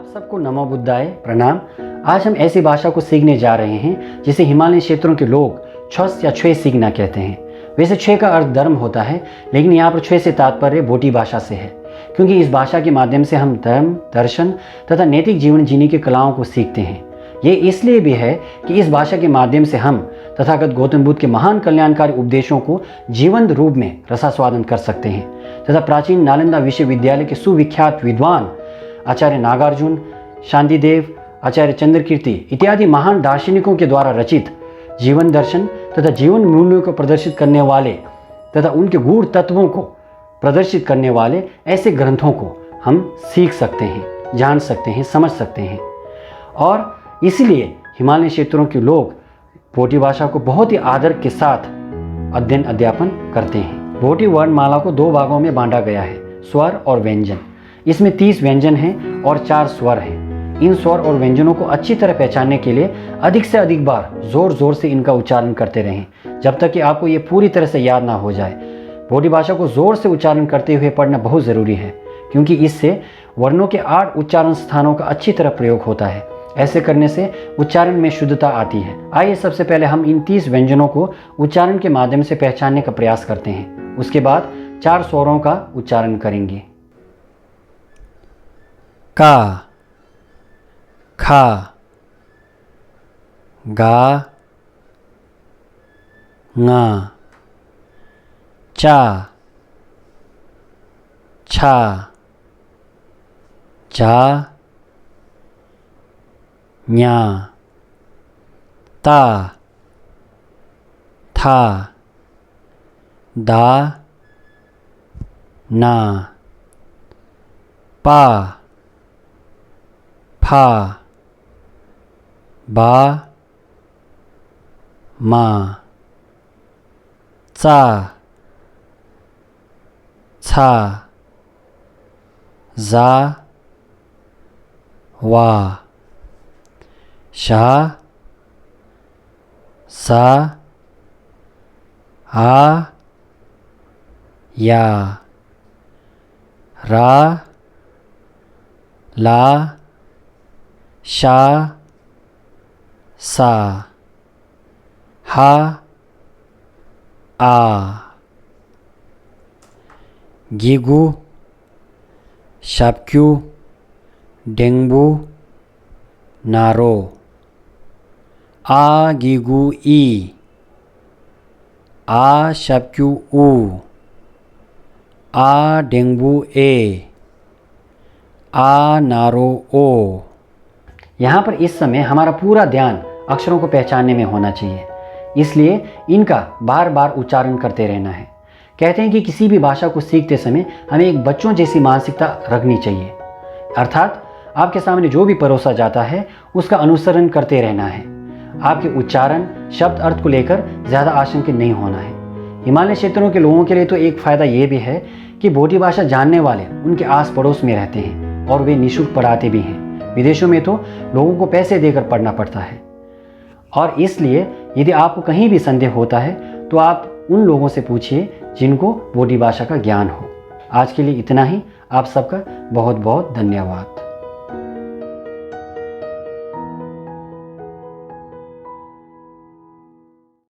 सबको नमो बुद्धाय प्रणाम। आज हम ऐसी भाषा को सीखने जा रहे हैं जिसे हिमालयी क्षेत्रों के लोग छस या छुए सीखना कहते हैं। वैसे छुए का अर्थ धर्म होता है, लेकिन यहाँ पर छुए से तात्पर्य बोटी भाषा से है, क्योंकि इस भाषा के माध्यम से हम धर्म, दर्शन तथा नैतिक जीवन जीने की कलाओं को सीखते हैं। ये इसलिए भी है कि इस भाषा के माध्यम से हम तथागत गौतम बुद्ध के महान कल्याणकारी उपदेशों को जीवंत रूप में रसास्वादन कर सकते हैं तथा प्राचीन नालंदा विश्वविद्यालय के सुविख्यात विद्वान आचार्य नागार्जुन, शांतिदेव, आचार्य चंद्रकीर्ति इत्यादि महान दार्शनिकों के द्वारा रचित जीवन दर्शन तथा जीवन मूल्यों को प्रदर्शित करने वाले तथा उनके गूढ़ तत्वों को प्रदर्शित करने वाले ऐसे ग्रंथों को हम सीख सकते हैं, जान सकते हैं, समझ सकते हैं। और इसलिए हिमालयी क्षेत्रों के लोग बोटी भाषा को बहुत ही आदर के साथ अध्ययन अध्यापन करते हैं। बोटी वर्णमाला को दो भागों में बांटा गया है, स्वर और व्यंजन। इसमें 30 व्यंजन हैं और 4 स्वर हैं। इन स्वर और व्यंजनों को अच्छी तरह पहचानने के लिए अधिक से अधिक बार जोर जोर से इनका उच्चारण करते रहें, जब तक कि आपको ये पूरी तरह से याद ना हो जाए। बोटी भाषा को जोर से उच्चारण करते हुए पढ़ना बहुत ज़रूरी है, क्योंकि इससे वर्णों के 8 उच्चारण स्थानों का अच्छी तरह प्रयोग होता है। ऐसे करने से उच्चारण में शुद्धता आती है। आइए सबसे पहले हम इन 30 व्यंजनों को उच्चारण के माध्यम से पहचानने का प्रयास करते हैं। उसके बाद 4 स्वरों का उच्चारण करेंगे। का, खा, गा, ङा, चा, छा, जा, ञा, ता, था, दा, ना, पा, फा, बा, मा, चा, छा, जा, वा, शा, सा, आ, या, रा, ला, शा, सा, हा, आ, गीगू, शाप्क्यू, डेंगबू, नारो, आ गीगू ई, आ शाप्क्यू ऊ, आ डेंगबू ए, आ नारो ओ। यहाँ पर इस समय हमारा पूरा ध्यान अक्षरों को पहचानने में होना चाहिए, इसलिए इनका बार बार उच्चारण करते रहना है। कहते हैं कि किसी भी भाषा को सीखते समय हमें एक बच्चों जैसी मानसिकता रखनी चाहिए, अर्थात आपके सामने जो भी परोसा जाता है उसका अनुसरण करते रहना है। आपके उच्चारण, शब्द अर्थ को लेकर ज़्यादा आशंकित नहीं होना है। हिमालय क्षेत्रों के लोगों के लिए तो एक फ़ायदा ये भी है कि बोटी भाषा जानने वाले उनके आस पड़ोस में रहते हैं और वे निःशुल्क पढ़ाते भी हैं। विदेशों में तो लोगों को पैसे देकर पढ़ना पड़ता है, और इसलिए यदि आपको कहीं भी संदेह होता है तो आप उन लोगों से पूछिए जिनको बोटी भाषा का ज्ञान हो। आज के लिए इतना ही। आप सबका बहुत बहुत धन्यवाद।